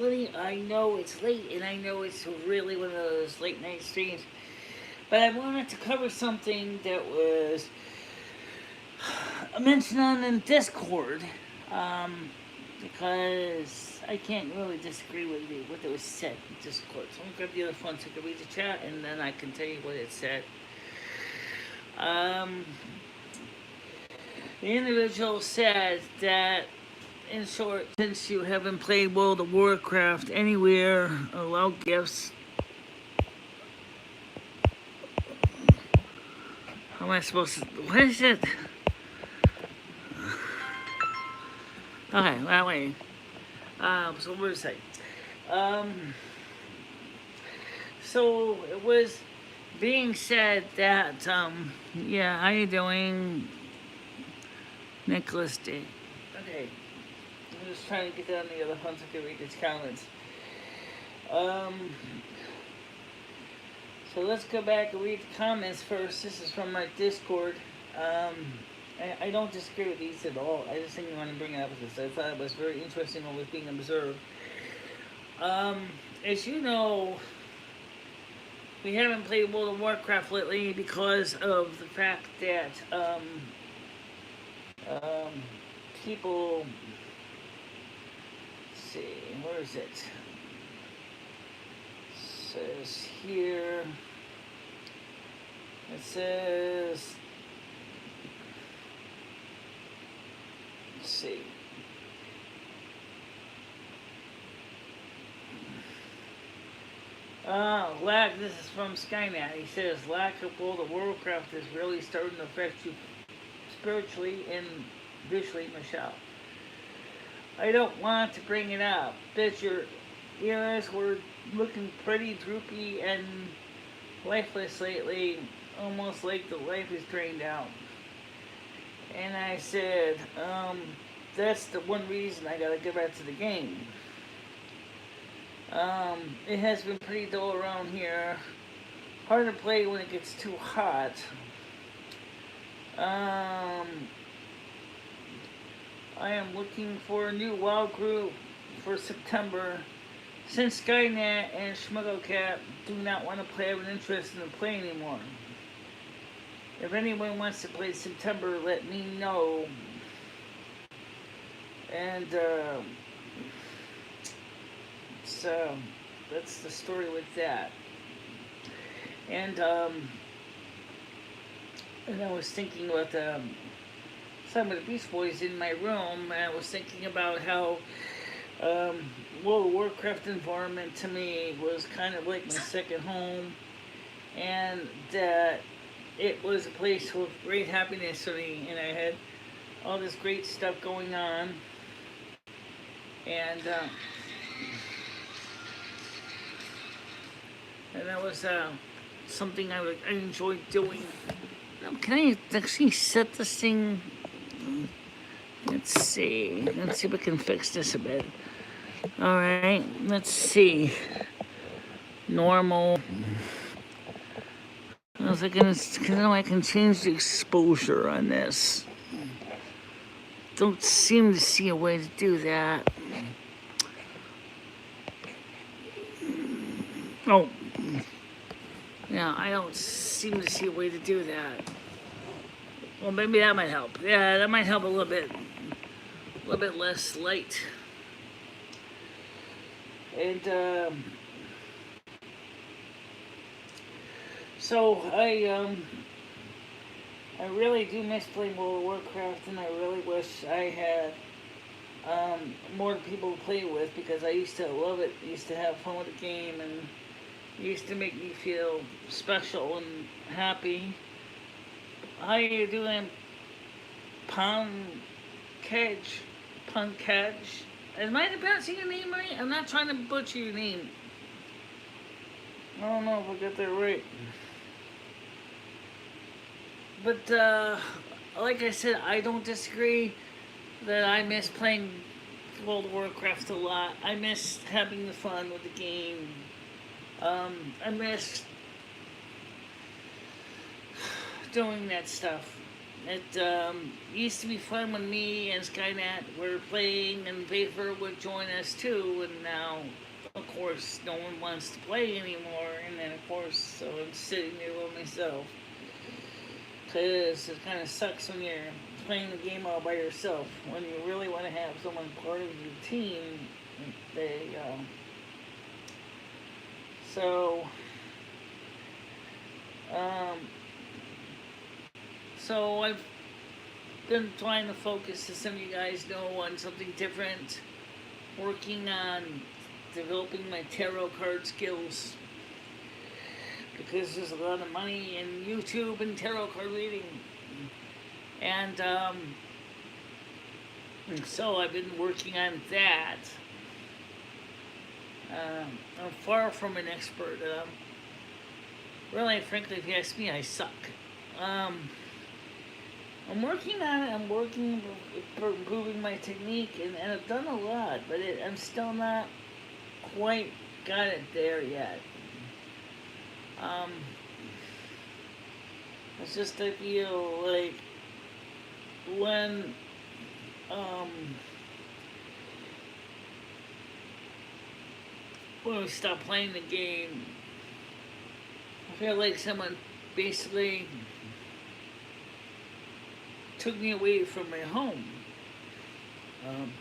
everybody. I know it's late, and I know it's really one of those late night streams, but I wanted to cover something that was mentioned on in Discord, um, because I can't really disagree with what was said in Discord. So I'm gonna grab the other phone so I can read the chat, and then I can tell you what it said. Um, the individual said that, in short, since you haven't played World of Warcraft anywhere, allow gifts. How am I supposed to? What is it? Okay, that way. So what was I say? Um, so it was being said that, yeah, how you doing, Nicholas D? Okay, I'm just trying to get down the other phone so I can read his comments. So let's go back and read the comments first. This is from my Discord. I don't disagree with these at all. I just think I want to bring it up because I thought it was very interesting what was being observed. As you know, we haven't played World of Warcraft lately because of the fact that people. Let's see, where is it? Says here. It says. Let's see. This is from Skynet. He says, lack of World of Warcraft is really starting to affect you spiritually and visually, Michelle. I don't want to bring it up, but your ears were looking pretty droopy and lifeless lately, almost like the life is drained out. And I said, that's the one reason I gotta get back to the game. It has been pretty dull around here. Hard to play when it gets too hot. I am looking for a new WoW group for September. Since Skynet and SmuggleCat do not want to play, I have an interest in play anymore. If anyone wants to play September, let me know. And so that's the story with that. And I was thinking about some of the Beast Boys in my room, and I was thinking about how World of Warcraft environment to me was kind of like my second home, and that it was a place with great happiness for me, and I had all this great stuff going on, and that was something I enjoyed doing. Can I actually set this thing? Let's see if we can fix this a bit. Alright, let's see. Normal. I was thinking, I can change the exposure on this. Don't seem to see a way to do that. Oh. Yeah, I don't seem to see a way to do that. Well, maybe that might help. Yeah, that might help a little bit less light. And so I really do miss playing World of Warcraft, and I really wish I had more people to play with, because I used to love it. I used to have fun with the game, and it used to make me feel special and happy. How you doing, Punkage? Am I pronouncing your name right? I'm not trying to butcher your name. I don't know if I got that right. But, like I said, I don't disagree that I miss playing World of Warcraft a lot. I miss having the fun with the game. I miss doing that stuff. It used to be fun when me and Skynet were playing, and Vapor would join us too, and now, of course, no one wants to play anymore, and then, of course, so I'm sitting there by myself. Because it kind of sucks when you're playing the game all by yourself. When you really want to have someone part of your team, they, so, so I've been trying to focus, as some of you guys know, on something different. Working on developing my tarot card skills. Because there's a lot of money in YouTube and tarot card reading. And so I've been working on that. I'm far from an expert. Really, frankly, if you ask me, I suck. I'm working on it. I'm working for improving my technique, and I've done a lot, but I'm still not quite got it there yet. It's just I feel like when we stop playing the game, I feel like someone basically took me away from my home.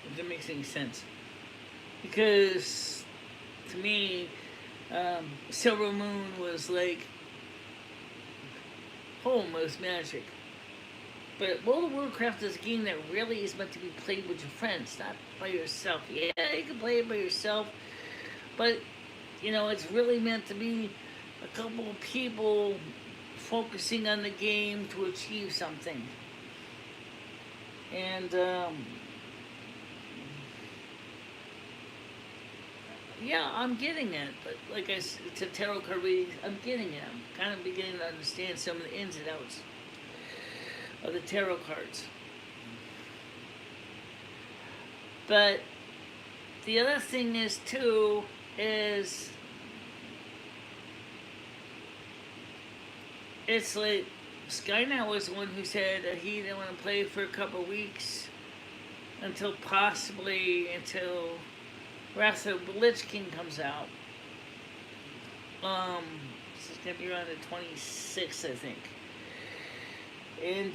If that makes any sense. Because to me, Silvermoon was like home was magic. But World of Warcraft is a game that really is meant to be played with your friends, not by yourself. Yeah, you can play it by yourself, but you know, it's really meant to be a couple of people focusing on the game to achieve something. And yeah, I'm getting it, but like I said, to tarot card reading, I'm getting it. I'm kind of beginning to understand some of the ins and outs of the tarot cards. But the other thing is too, is it's like Skynet was the one who said that he didn't want to play for a couple of weeks until Wrath of the Lich King comes out. This is gonna be around the 26th, I think. And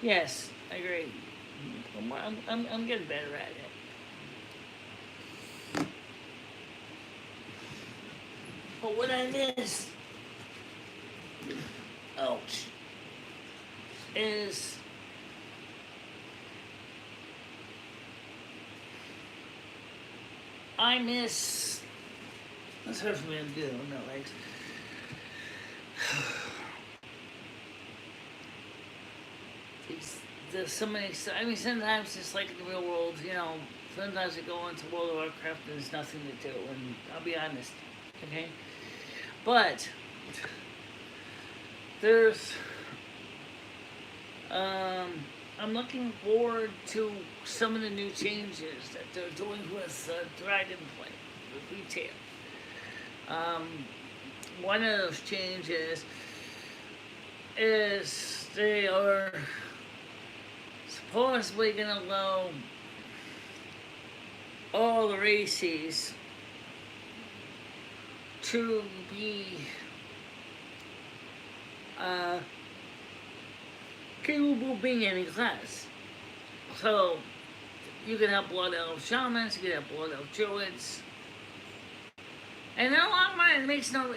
yes, I agree. I'm getting better at it. But what I miss, ouch, is I miss. Let's hear from him. Good on my legs. There's so many. I mean, sometimes it's like in the real world, you know. Sometimes I go into World of Warcraft and there's nothing to do, and I'll be honest, okay. But there's. I'm looking forward to some of the new changes that they're doing with Dragonflight, with retail. One of those changes is they are supposedly going to allow all the races to be capable of being any class. So you can have blood elf shamans, you can have blood elf druids, and in a long run, it makes no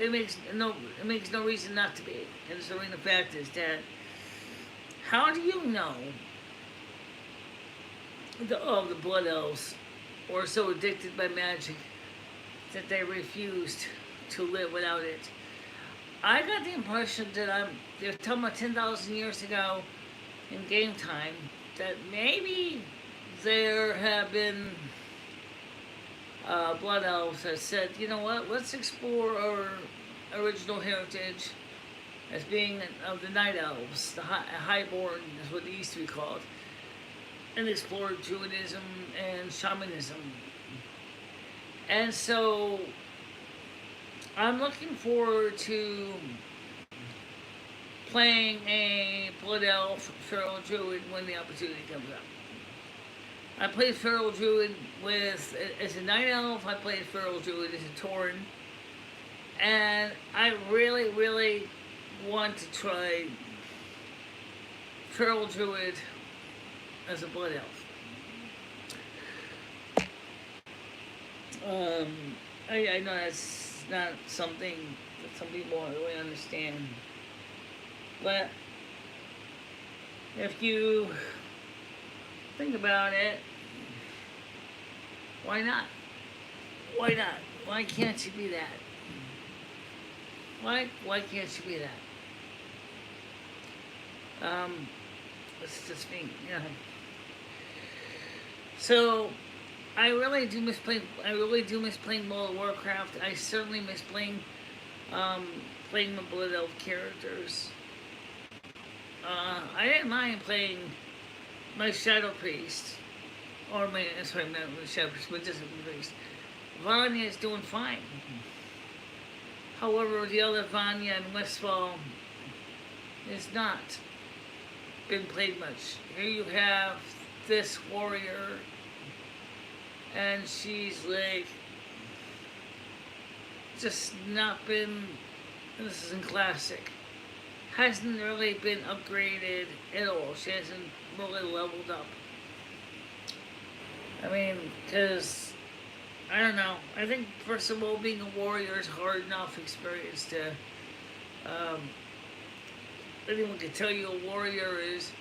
reason not to be. And so the fact is that how do you know the blood elves were so addicted by magic that they refused to live without it? I got the impression that they're talking about 10,000 years ago in game time, that maybe there have been blood elves that said, you know what, let's explore our original heritage as being of the night elves, the highborn is what they used to be called, and explore Druidism and shamanism. And so I'm looking forward to playing a Blood Elf Feral Druid when the opportunity comes up. I played Feral Druid as a Night Elf, I played Feral Druid as a Tauren, and I really, really want to try Feral Druid as a Blood Elf. I know that's not something that some people don't really understand, but if you think about it, why not? Why not? Why can't you be that? Why can't you be that? It's just me, you know. So I really do miss playing World of Warcraft. I certainly miss playing the Blood Elf characters. I didn't mind playing my Shadow Priest, or my Shadow Priest, but just a Priest. Vanya is doing fine. However, the other Vanya in Westfall is not been played much. Here you have this warrior, and she's like just not been. This is in classic. Hasn't really been upgraded at all. She hasn't really leveled up. I mean, because I don't know. I think first of all, being a warrior is hard enough experience to. Anyone can tell you a warrior is,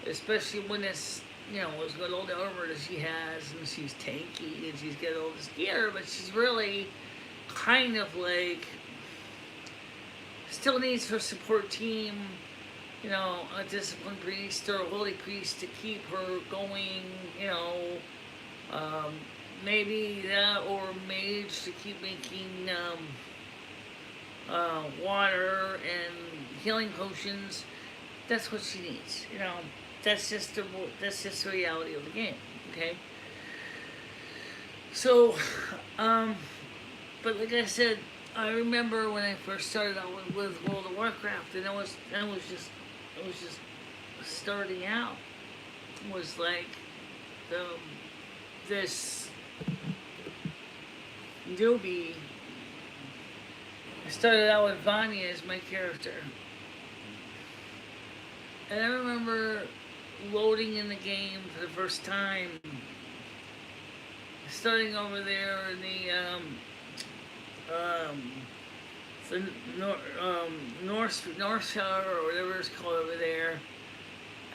especially when it's, it's got all the armor that she has, and she's tanky, and she's got all this gear, but she's really kind of like, still needs her support team, a disciplined priest or a holy priest to keep her going, maybe that, or a mage to keep making water and healing potions. That's what she needs, That's just the reality of the game, okay? So, but like I said, I remember when I first started out with World of Warcraft, and I was just starting out. It was like this newbie. I started out with Vanya as my character. And I remember loading in the game for the first time, starting over there in the North Shore, or whatever it's called over there,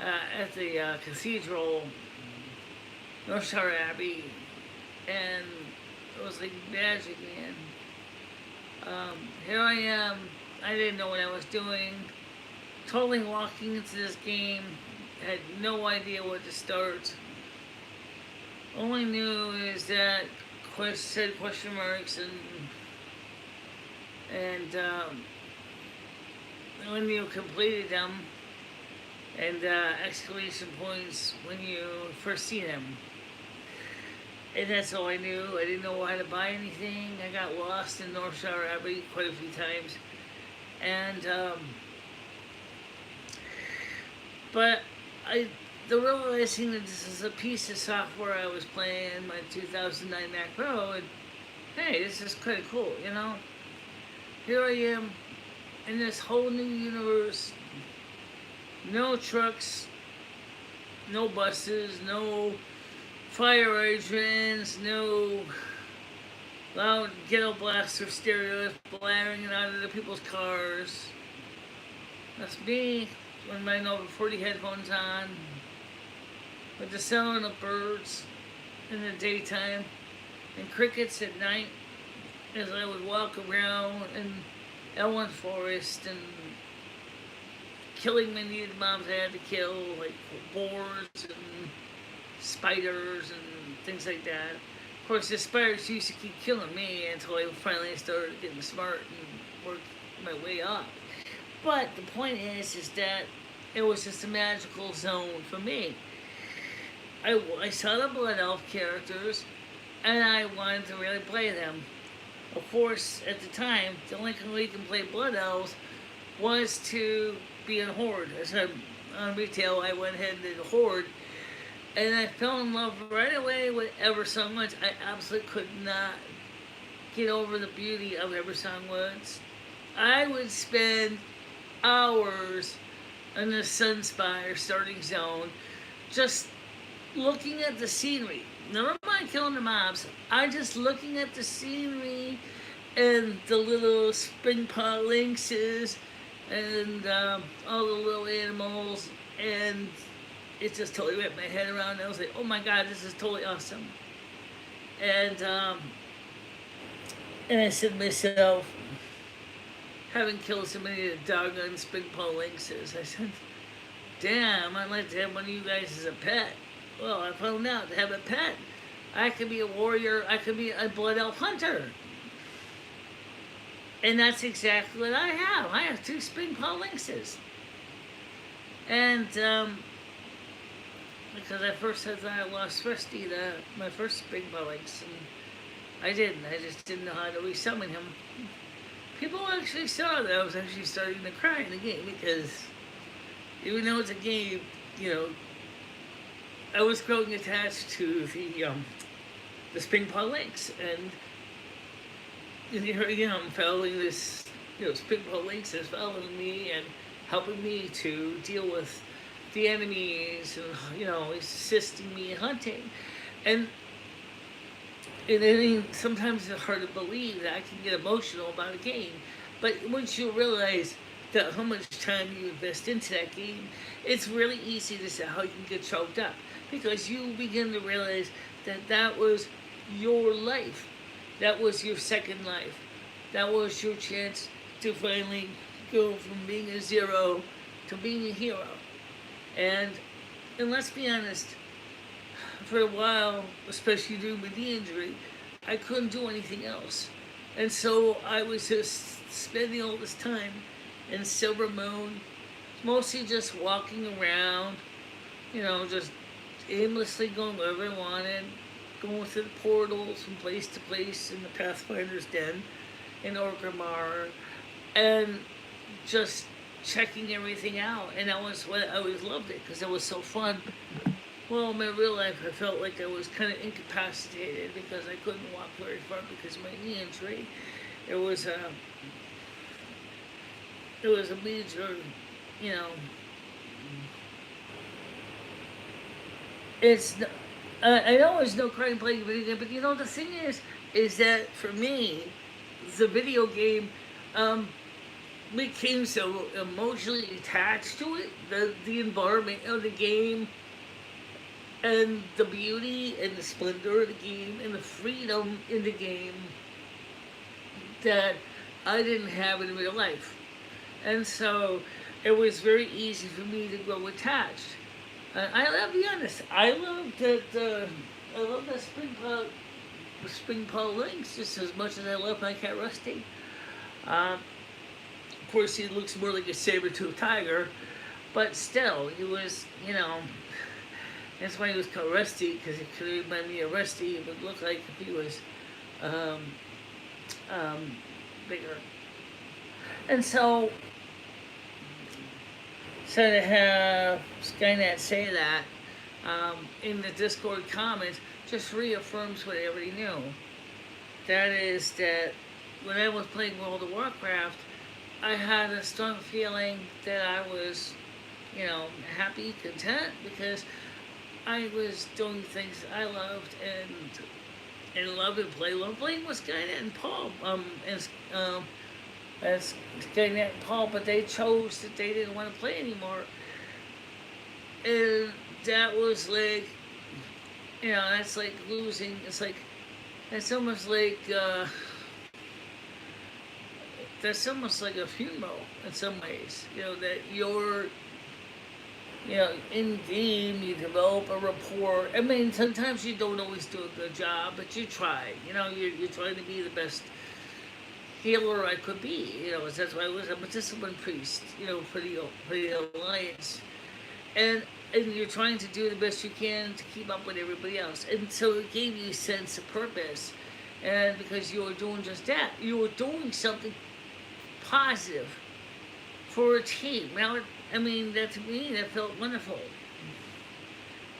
at the cathedral, North Shore Abbey, and it was like magic, man. Here I am. I didn't know what I was doing. Totally walking into this game. Had no idea what to start. All I knew is that said question marks and when you completed them, and exclamation points when you first see them. And that's all I knew. I didn't know how to buy anything. I got lost in North Shore Abbey quite a few times. And, but the realizing that this is a piece of software I was playing, my 2009 Mac Pro, and hey, this is kind of cool, Here I am in this whole new universe. No trucks, no buses, no fire hydrants, no loud ghetto blaster stereos blaring out of the people's cars. That's me with my Nova 40 headphones on, with the sound of birds in the daytime and crickets at night as I would walk around in Elwyn Forest and killing my needed mobs I had to kill, like boars and spiders and things like that. Of course, the spiders used to keep killing me until I finally started getting smart and worked my way up. But the point is that it was just a magical zone for me. I saw the Blood Elf characters, and I wanted to really play them. of course, at the time, the only way you can play Blood Elves was to be in Horde. As on retail, I went ahead and did Horde, and I fell in love right away with Eversong Woods. I absolutely could not get over the beauty of Eversong Woods. I would spend hours in the Sunspire starting zone just looking at the scenery. Never mind killing the mobs. I just looking at the scenery and the little spring paw lynxes and all the little animals, and it just totally wrapped my head around. And I was like, oh my god, this is totally awesome. And I said to myself, having killed so many of the doggone spring paw lynxes, I said, damn, I'd like to have one of you guys as a pet. Well, I found out to have a pet, I could be a warrior, I could be a blood elf hunter. And that's exactly what I have. I have 2 spring paw lynxes. And because I first had I lost Rusty, my first spring paw lynx, and I just didn't know how to resummon him. People actually saw that I was actually starting to cry in the game, because even though it's a game, you know, I was growing attached to the spring paw lynx, and here I am following this, spring paw lynx is following me and helping me to deal with the enemies, and assisting me in hunting, and sometimes it's hard to believe that I can get emotional about a game, but once you realize that how much time you invest into that game, it's really easy to see how you can get choked up, because you begin to realize that was your life, that was your second life, that was your chance to finally go from being a zero to being a hero. And let's be honest, for a while, especially due to the injury, I couldn't do anything else. And so I was just spending all this time in Silvermoon, mostly just walking around, just aimlessly going wherever I wanted, going through the portals from place to place in the Pathfinder's Den in Orgrimmar, and just checking everything out. And that was what I always loved it, because it was so fun. Well, in my real life, I felt like I was kind of incapacitated because I couldn't walk very far because of my knee injury. It was a major, it's, I know it's no crime playing a video game, but the thing is that for me, the video game, became so emotionally attached to it, the environment of the game, and the beauty and the splendor of the game and the freedom in the game, that I didn't have in real life. And so it was very easy for me to grow attached. I'll be honest, I love that spring paw lynx just as much as I love my cat Rusty. Of course, he looks more like a saber-toothed tiger, but still, he was, that's why he was called Rusty, because it could remind me of Rusty. It would look like if he was bigger. And so to have Skynet say that in the Discord comments just reaffirms what I already knew. That is that when I was playing World of Warcraft, I had a strong feeling that I was, happy, content, because I was doing things I loved and loved and playing. Loved playing with Skynet and Paul, as Skynet and Paul, but they chose that they didn't want to play anymore. And that was like, that's like losing. That's almost like a funeral in some ways. That you're, in game you develop a rapport. I mean, sometimes you don't always do a good job, but you try. You're trying to be the best healer I could be. That's why I was a discipline priest. For the Alliance, and you're trying to do the best you can to keep up with everybody else. And so it gave you a sense of purpose. And because you were doing just that, you were doing something positive for a team. Now, I mean, that to me, that felt wonderful.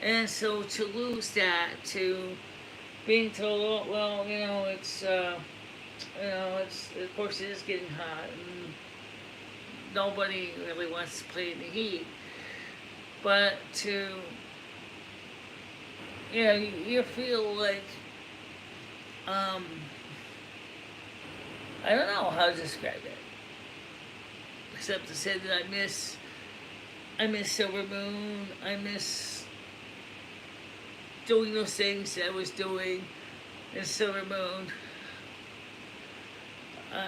And so to lose that, to being told, oh, well, it's of course it is getting hot, and nobody really wants to play in the heat. But to, you feel like, um, I don't know how to describe it, except to say that I miss Silvermoon, I miss doing those things that I was doing in Silvermoon.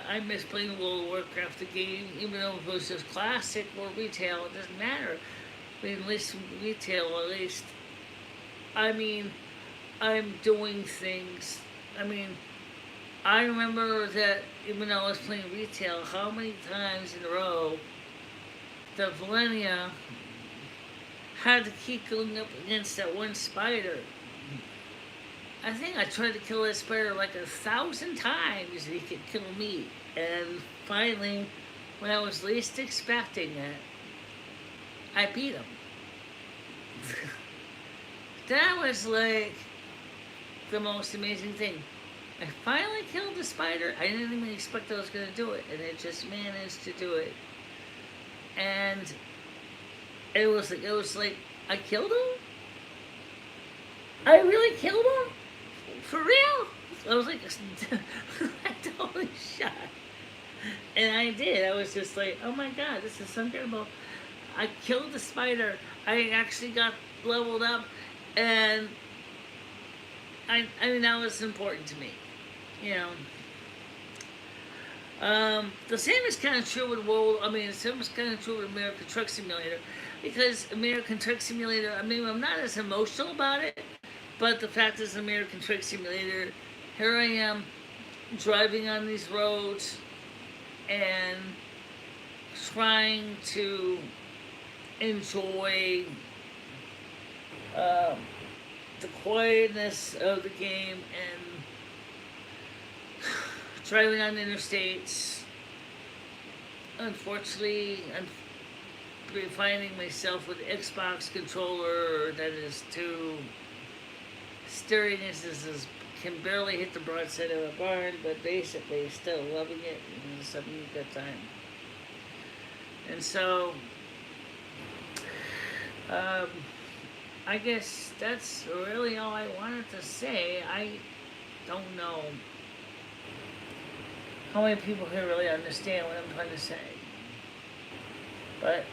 I miss playing World of Warcraft, the game, even though it was just classic or retail, it doesn't matter. I mean, at least retail, at least, I mean, I'm doing things. I mean, I remember that even though I was playing retail, how many times in a row the Valenia had to keep going up against that one spider. I think I tried to kill that spider like 1,000 times and he could kill me. And finally, when I was least expecting it, I beat him. That was like the most amazing thing. I finally killed the spider. I didn't even expect I was going to do it, and it just managed to do it. And it was like I killed him. I really killed him, for real. I was like, I totally shot, and I did. I was just like, oh my god, this is so incredible. I killed the spider. I actually got leveled up, and I mean that was important to me, you know. The same is kind of true with the same is kind of true with American Truck Simulator, because American Truck Simulator, I mean, I'm not as emotional about it, but the fact is, American Truck Simulator, here I am, driving on these roads, and trying to enjoy the quietness of the game, and driving on the interstates. Unfortunately, I'm finding myself with an Xbox controller that is too sturdiness can barely hit the broadside of a barn, but basically still loving it, and it's having a good time. And so, I guess that's really all I wanted to say. I don't know how many people here really understand what I'm trying to say. But,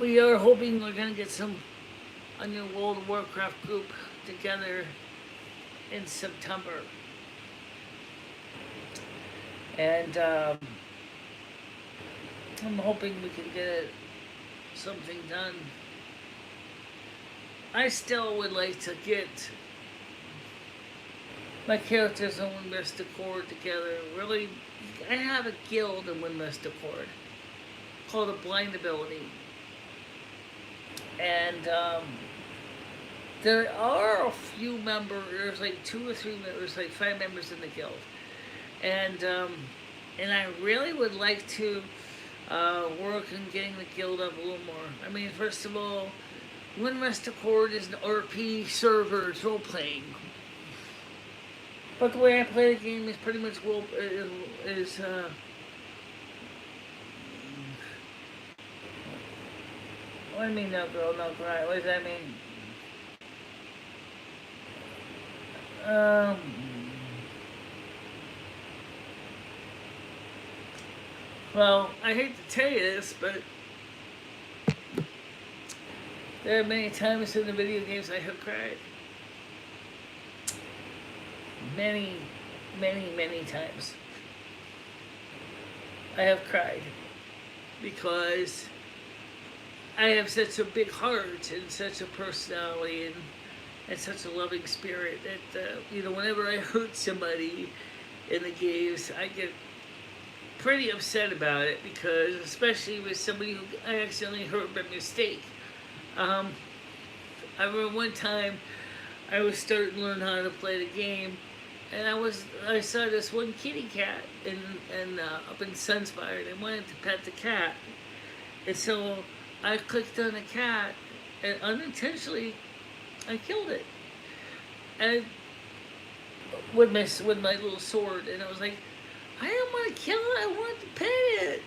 we are hoping we're going to get a new World of Warcraft group together in September. And, I'm hoping we can get something done. I still would like to get my characters in Windmist Accord together. Really, I have a guild in Windmist Accord called a Blind Ability. And there are a few members, there's like 2 or 3 members, like 5 members in the guild. And I really would like to work on getting the guild up a little more. I mean, first of all, Windmist Accord is an RP server, it's role-playing. But the way I play the game is pretty much what do you mean, no girl, no cry? What does that mean? Well, I hate to tell you this, but there are many times in the video games I have cried. Many, many, many times. I have cried because I have such a big heart and such a personality and such a loving spirit that, whenever I hurt somebody in the games, I get pretty upset about it, because especially with somebody who I accidentally hurt by mistake. I remember one time I was starting to learn how to play the game, and I saw this one kitty cat in up in Sunspire, and I wanted to pet the cat, and so I clicked on the cat, and unintentionally I killed it, and with my little sword, and I was like, I didn't want to kill it, I wanted to pet it.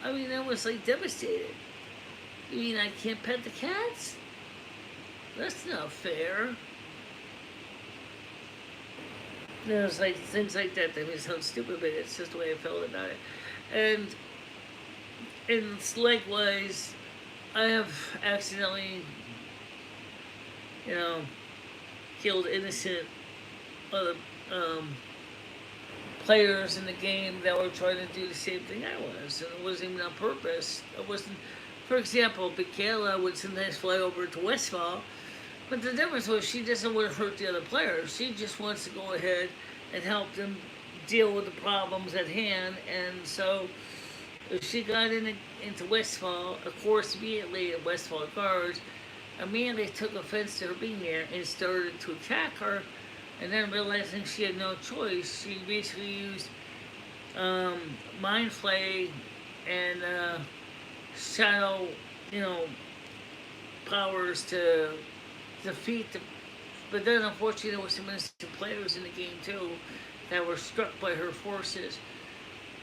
I mean, I was like devastated. You mean I can't pet the cats? That's not fair. There's like things like that that may sound stupid, but it's just the way I felt about it. And it's likewise, I have accidentally, you know, killed innocent other players in the game that were trying to do the same thing I was, and it wasn't even on purpose. It wasn't. For example, Michaela would sometimes fly over to Westfall, but the difference was she doesn't want to hurt the other players. She just wants to go ahead and help them deal with the problems at hand. And so, if she got into Westfall, of course, immediately the Westfall guards immediately took offense to her being there and started to attack her. And then realizing she had no choice, she basically used mind flay and shadow, powers to defeat the. But then, unfortunately, there were some innocent players in the game too that were struck by her forces,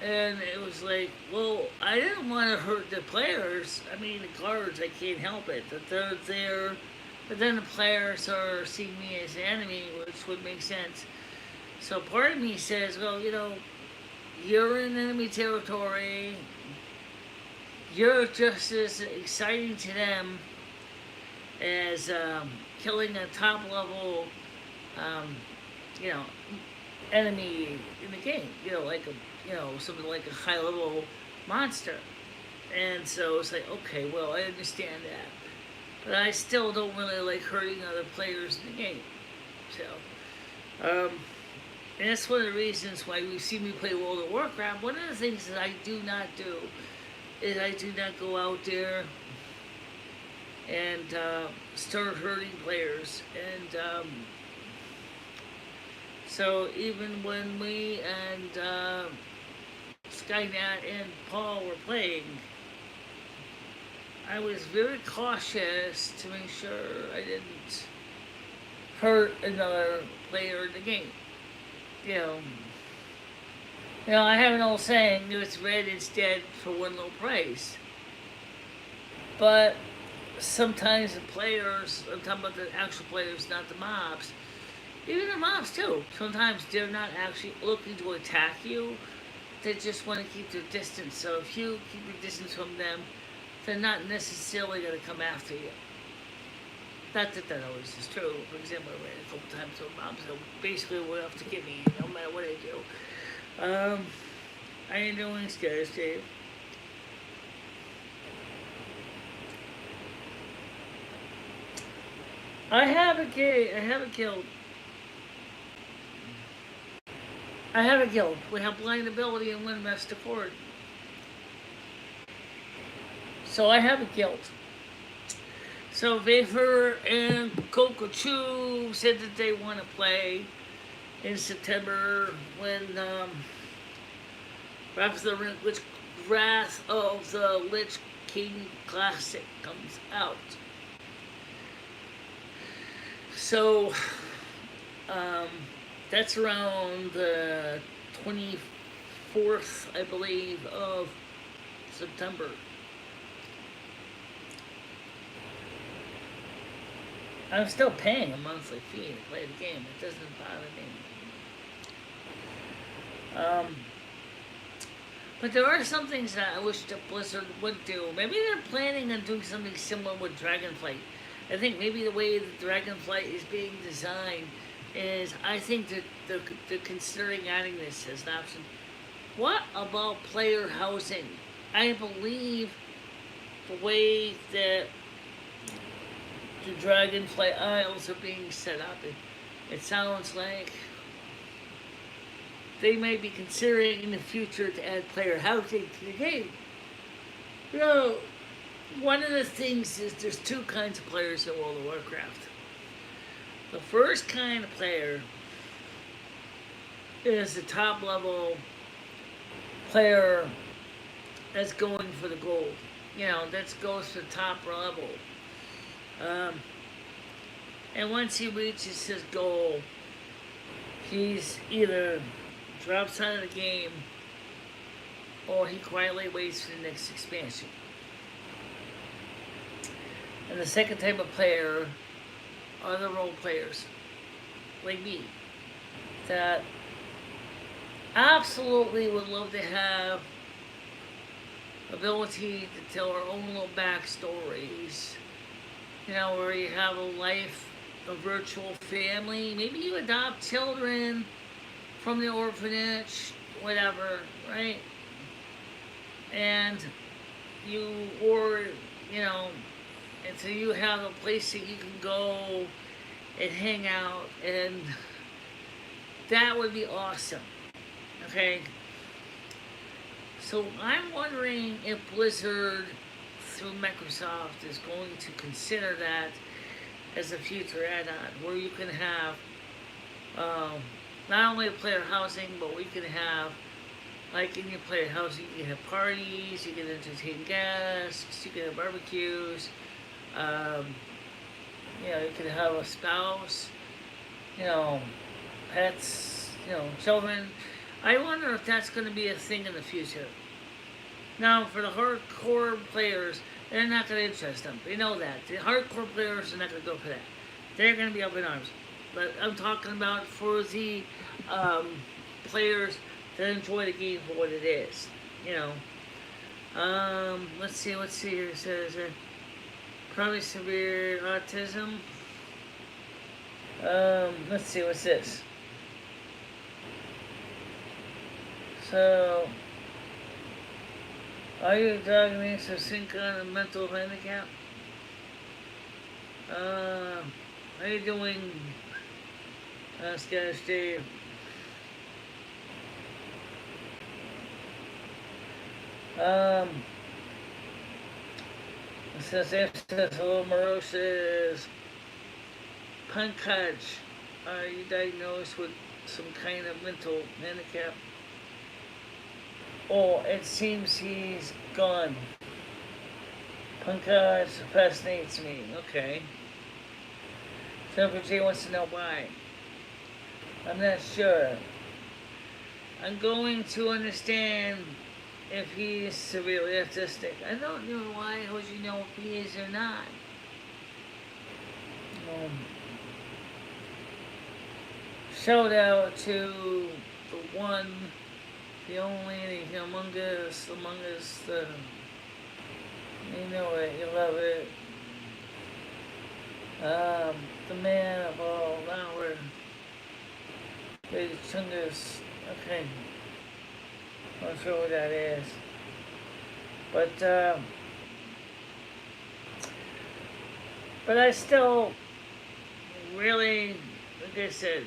and it was like, well, I didn't want to hurt the players. I mean, the guards, I can't help it that they're there. But then the players are seeing me as an enemy, which would make sense. So part of me says, well, you're in enemy territory. You're just as exciting to them as killing a top level, enemy in the game. Something like a high level monster. And so it's like, okay, well, I understand that. But I still don't really like hurting other players in the game. So, and that's one of the reasons why you see me play World of Warcraft. One of the things that I do not do is I do not go out there and start hurting players. And so even when we and Skynet and Paul were playing, I was very cautious to make sure I didn't hurt another player in the game. I have an old saying, if it's red, it's dead for one low price. But sometimes the players, I'm talking about the actual players, not the mobs, even the mobs too, sometimes they're not actually looking to attack you, they just want to keep their distance. So if you keep your distance from them, they're not necessarily going to come after you. Not that always is true. For example, I ran a couple times with mobs that basically went off to get me, no matter what I do. How you doing, Stairs, Dave? I haven't killed. I have a guild. We have blind ability and one master cord. So I have a guild. So Vapor and Cocochu said that they want to play in September when Wrath of the Lich King Classic comes out. So that's around the 24th, I believe, of September. I'm still paying a monthly fee to play the game. It doesn't bother me. But there are some things that I wish that Blizzard would do. Maybe they're planning on doing something similar with Dragonflight. I think maybe the way that Dragonflight is being designed is, I think that they're considering adding this as an option. What about player housing? I believe the way that the Dragonflight Isles are being set up, it sounds like they may be considering in the future to add player housing to the game. One of the things is there's two kinds of players in World of Warcraft. The first kind of player is the top level player that's going for the gold. That goes to the top level. Um, and once he reaches his goal, he's either drops out of the game or he quietly waits for the next expansion. And the second type of player are the role players, like me, that absolutely would love to have ability to tell our own little backstories. Where you have a life, a virtual family. Maybe you adopt children from the orphanage, whatever, right? And and so you have a place that you can go and hang out, and that would be awesome. Okay? So I'm wondering if Blizzard, through Microsoft, is going to consider that as a future add-on, where you can have not only player housing, but we can have, like in your player housing, you can have parties, you can entertain guests, you can have barbecues, you can have a spouse, pets, children. I wonder if that's going to be a thing in the future. Now, for the hardcore players, they're not going to interest them. They know that. The hardcore players are not going to go for that. They're going to be up in arms. But I'm talking about for the players that enjoy the game for what it is. Let's see here. It says probably severe autism. Let's see, what's this? So, are you diagnosed with some kind of mental handicap? How you doing, Scottish Dave? It says abscess, hello, moroses. Pankaj, are you diagnosed with some kind of mental handicap? Oh, it seems he's gone. Pankaj fascinates me. Okay. Jennifer J wants to know why. I'm not sure. I'm going to understand if he's severely autistic. I don't know why. How would you know if he is or not? Shout out to the one, the only, the among us, the, you know it, you love it. The man of all our Lady Chungus. Okay. I'm not sure what that is. But I still really, like I said,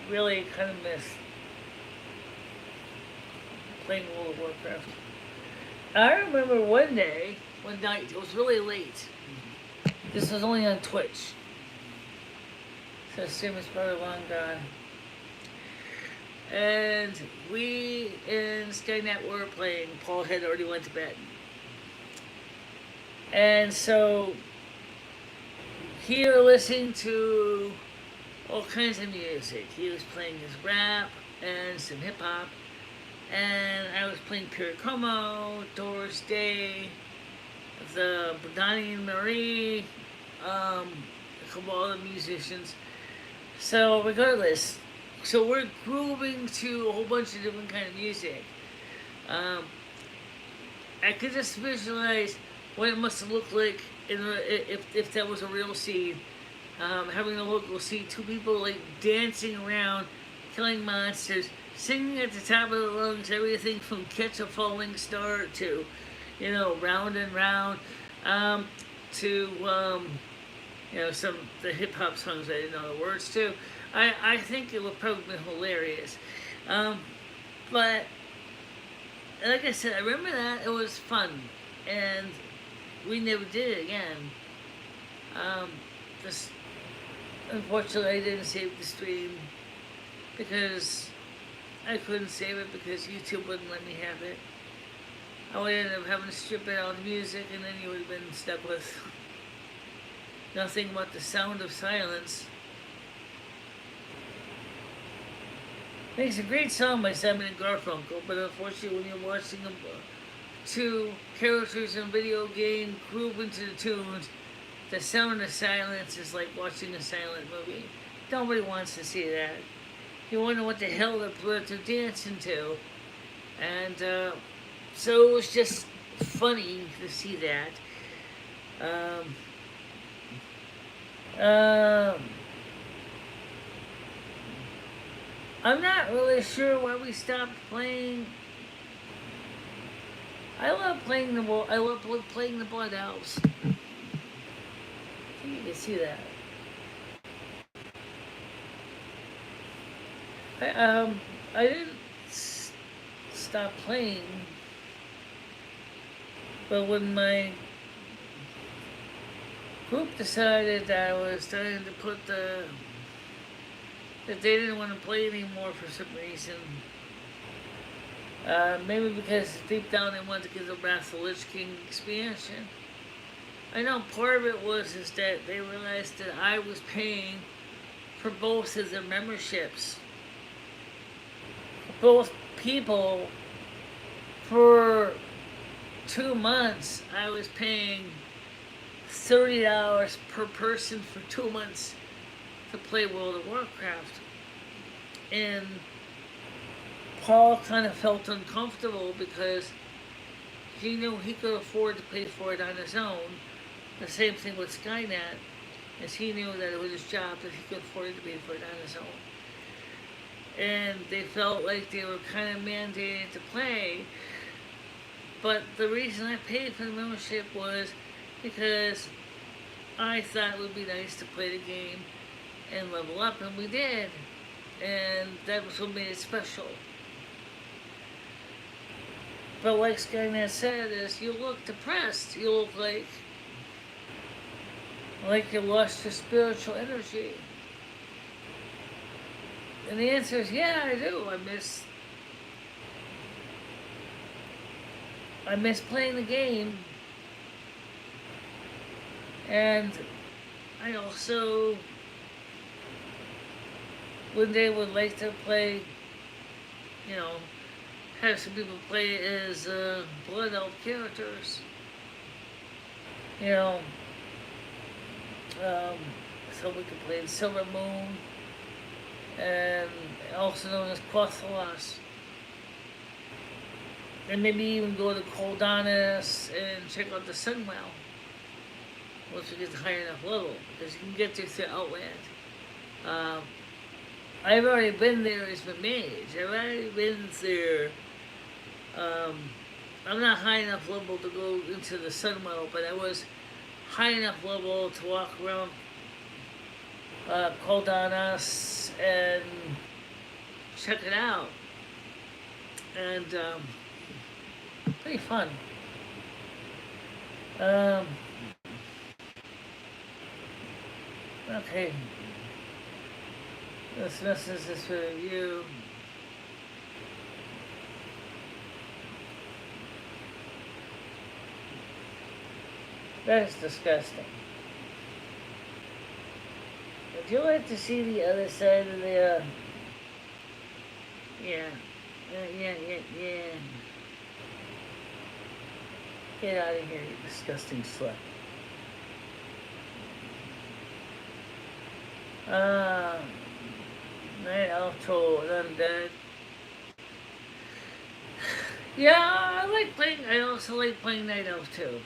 really kind of miss playing World of Warcraft. I remember one night, it was really late. This was only on Twitch. So stream is probably long gone. And we in Skynet were playing. Paul had already went to bed. And so here listening to all kinds of music. He was playing his rap and some hip hop. And I was playing Pure Como, Doris Day, the Donnie and Marie, a couple other musicians. So regardless, so we're grooving to a whole bunch of different kind of music. I could just visualize what it must have looked like if that was a real scene. Having a local scene, two people like dancing around, killing monsters, singing at the top of the lungs, everything from Catch a Falling Star to, Round and Round, to some of the hip hop songs I didn't know the words to. I think it would probably be hilarious. But like I said, I remember that it was fun, and we never did it again. Um, this, unfortunately, I didn't save the stream because I couldn't save it because YouTube wouldn't let me have it. I would end up having to strip it out of music, and then you would have been stuck with nothing but the sound of silence. Makes a great song by Simon and Garfunkel, but unfortunately, when you're watching two characters in a video game group into the tunes, the sound of silence is like watching a silent movie. Nobody wants to see that. You wonder what the hell they're dancing to. And so it was just funny to see that. I'm not really sure why we stopped playing. I love playing the Blood Elves. I think you can see that. I didn't stop playing, but when my group decided that I was starting to put that they didn't want to play anymore for some reason. Maybe because deep down they wanted to get the Wrath of the Lich King expansion. I know part of it was that they realized that I was paying for both of their memberships. Both people, for 2 months, I was paying $30 per person for 2 months to play World of Warcraft. And Paul kind of felt uncomfortable because he knew he could afford to pay for it on his own. The same thing with Skynet, as he knew that it was his job that he could afford to pay for it on his own. And they felt like they were kind of mandated to play. But the reason I paid for the membership was because I thought it would be nice to play the game and level up, and we did. And that was what made it special. But like Skynet said, is you look depressed. You look like you lost your spiritual energy. And the answer is, yeah, I do. I miss playing the game. And I also one day would like to play, have some people play as Blood Elf characters. So we could play Silvermoon, and also known as Quathalas. And maybe even go to Coldanis and check out the Sunwell once we get to high enough level, because you can get there through Outland. I've already been there as a mage. I've already been there. I'm not high enough level to go into the Sunwell, but I was high enough level to walk around Coldanis and check it out. And pretty fun. Okay. This message is for you. That's disgusting. Would you like to see the other side of the, yeah. Get out of here, you disgusting slut. Night Elf Troll and Undead. Yeah, I also like playing Night Elf too.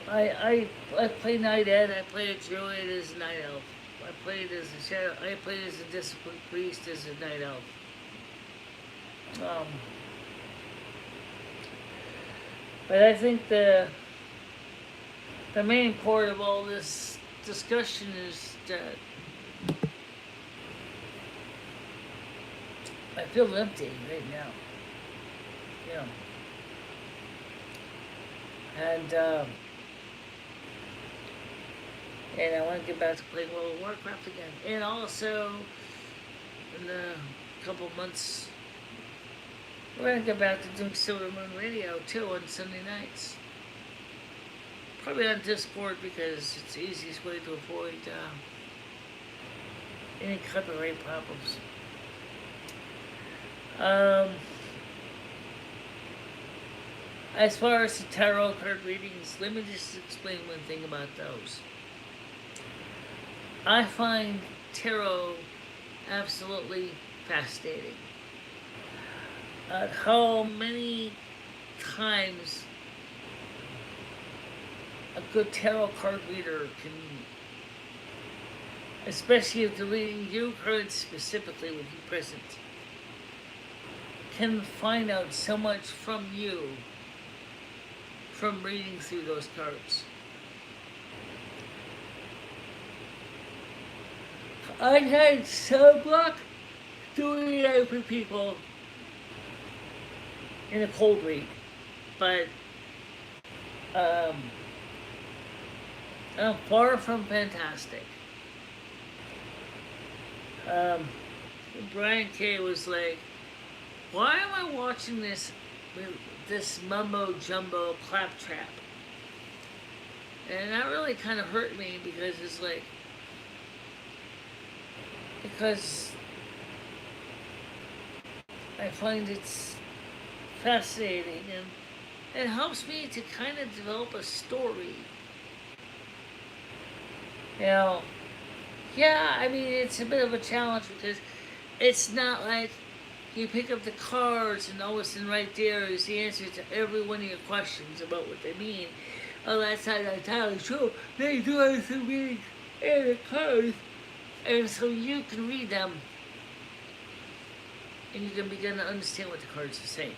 I play Night Ed, I play a Druid as a Night Elf. I played as a Shadow, I played as a Disciplined Priest as a Night Elf. But I think the main part of all this discussion is that I feel empty right now. And And I want to get back to playing World of Warcraft again. And also, in a couple of months, we're going to get back to doing Silvermoon Radio too on Sunday nights. Probably on Discord because it's the easiest way to avoid any copyright problems. As far as the tarot card readings, let me just explain one thing about those. I find tarot absolutely fascinating. How many times a good tarot card reader can, especially if they're reading you cards specifically with you present, can find out so much from you from reading through those cards. I had some luck doing it out for people in a cold read, but I'm far from fantastic. Brian K. was like, why am I watching this mumbo jumbo claptrap? And that really kind of hurt me because it's like, because I find it's fascinating and it helps me to kind of develop a story. You know, yeah, I mean, it's a bit of a challenge because it's not like you pick up the cards and all of a sudden right there is the answer to every one of your questions about what they mean. Oh, that's not entirely true. They do have some meaning in the cards. And so you can read them and you can begin to understand what the cards are saying.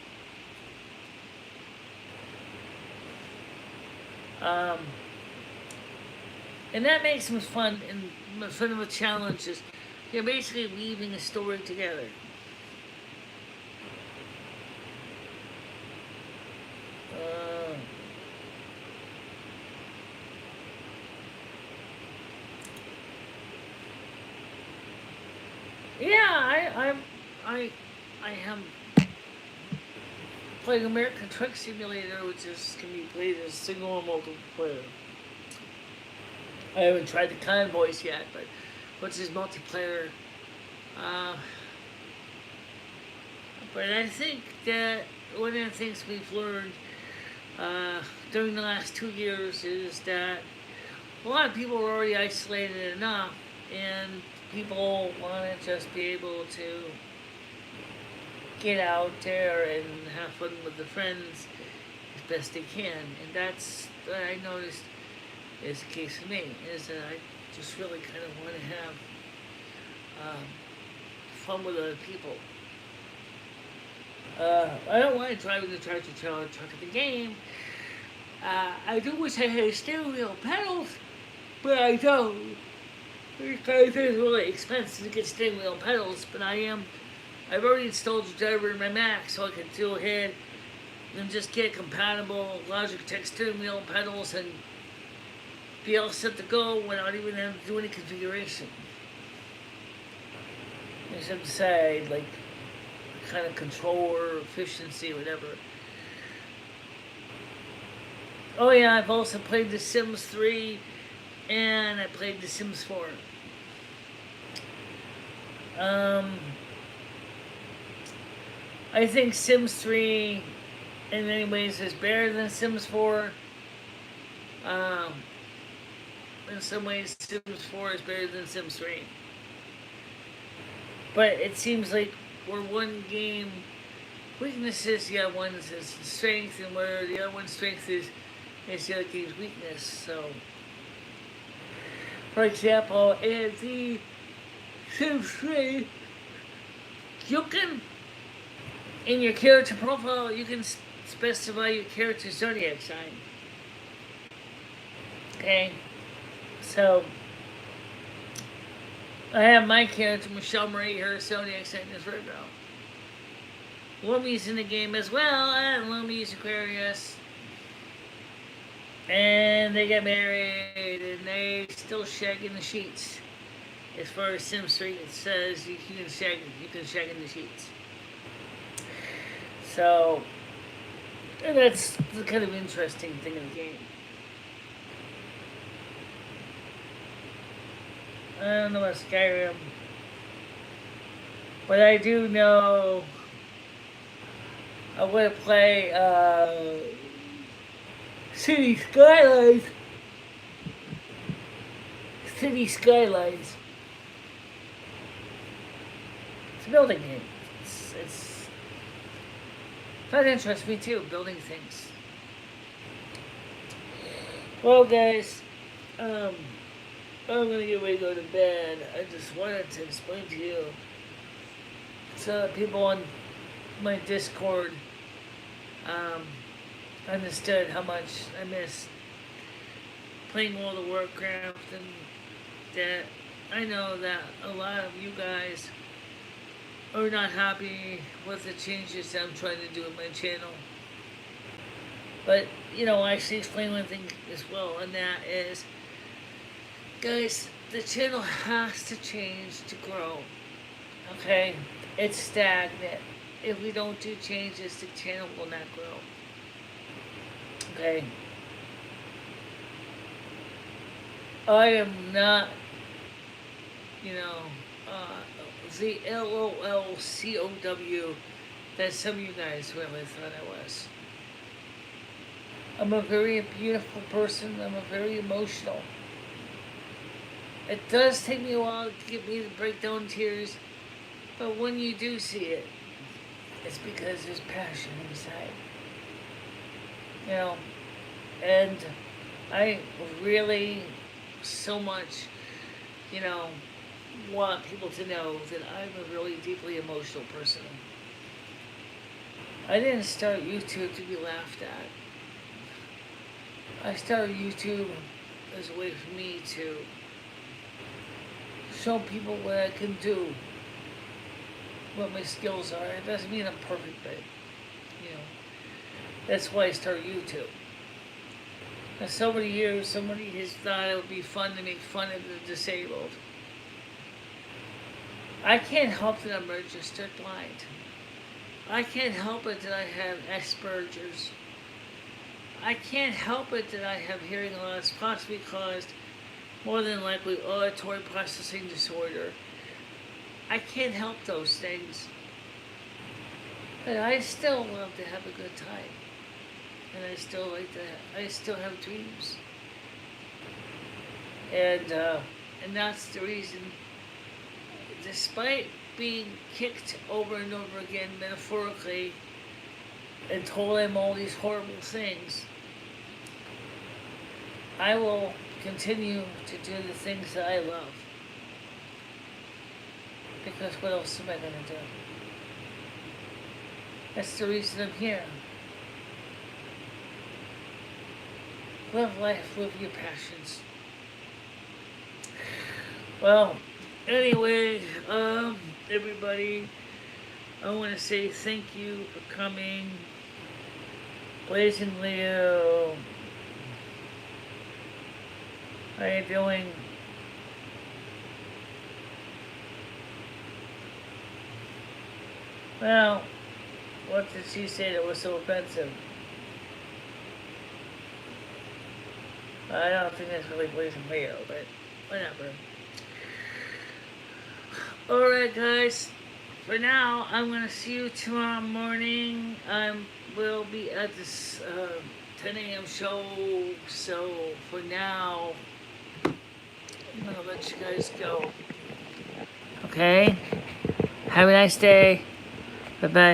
And that makes them fun, and fun of a challenge is you're basically weaving a story together. Yeah, I am playing American Truck Simulator, which can be played as single or multiplayer. I haven't tried the Convoys yet, but which is multiplayer. But I think that one of the things we've learned during the last 2 years is that a lot of people are already isolated enough, and people want to just be able to get out there and have fun with their friends as best they can. And that's what I noticed is the case for me, is that I just really kind of want to have fun with other people. I don't want to drive the tractor trailer truck at the game. I do wish I had steering wheel pedals, but I don't, because it's really expensive to get steering wheel pedals. But I've already installed the driver in my Mac, so I can go ahead and just get compatible Logitech steering wheel pedals and be all set to go without even having to do any configuration. I just have to decide, like, kind of control or efficiency, whatever. Oh yeah, I've also played The Sims 3 and I played The Sims 4. I think Sims 3 in many ways is better than Sims 4. In some ways Sims 4 is better than Sims 3. But it seems like where one game weaknesses, the other one's strength, and where the other one's strength is the other game's weakness. So, for example, in the Sims 3, you can, in your character profile, you can specify your character's zodiac sign. Okay? So, I have my character, MicheleMarie, her zodiac sign is Virgo. Lumi's in the game as well, and Lumi's Aquarius. And they get married, and they still shag in the sheets. As far as Sim Street, it says you can shag in the sheets. So and that's the kind of interesting thing in the game. I don't know about Skyrim, but I do know I want to play City Skylines. City Skylines. It's a building game. That interests me too, building things. Well, guys, I'm gonna get ready to go to bed. I just wanted to explain to you, so people on my Discord understood how much I miss playing World of Warcraft, and that I know that a lot of you guys are not happy with the changes that I'm trying to do with my channel. But, I actually explain one thing as well, and that is, guys, the channel has to change to grow. Okay? It's stagnant. If we don't do changes, the channel will not grow. Okay? I am not, the LOLCOW that some of you guys really thought I was. I'm a very beautiful person. I'm a very emotional. It does take me a while to get me to break down tears, but when you do see it, it's because there's passion inside. And I really so much, want people to know that I'm a really deeply emotional person. I didn't start YouTube to be laughed at. I started YouTube as a way for me to show people what I can do, what my skills are. It doesn't mean I'm perfect, but, that's why I started YouTube. For so many years, somebody has thought it would be fun to make fun of the disabled. I can't help that I'm registered blind. I can't help it that I have Asperger's. I can't help it that I have hearing loss, possibly caused more than likely auditory processing disorder. I can't help those things. But I still love to have a good time. And I still have dreams. And that's the reason, despite being kicked over and over again metaphorically and told I'm all these horrible things, I will continue to do the things that I love. Because what else am I going to do? That's the reason I'm here. Live life, live your passions. Well, anyway, everybody, I want to say thank you for coming. Blazing Leo, how you doing? Well, what did she say that was so offensive? I don't think that's really Blazing Leo, but whatever. Alright, guys. For now, I'm going to see you tomorrow morning. I will be at this 10 a.m. show. So, for now, I'm going to let you guys go. Okay? Have a nice day. Bye-bye.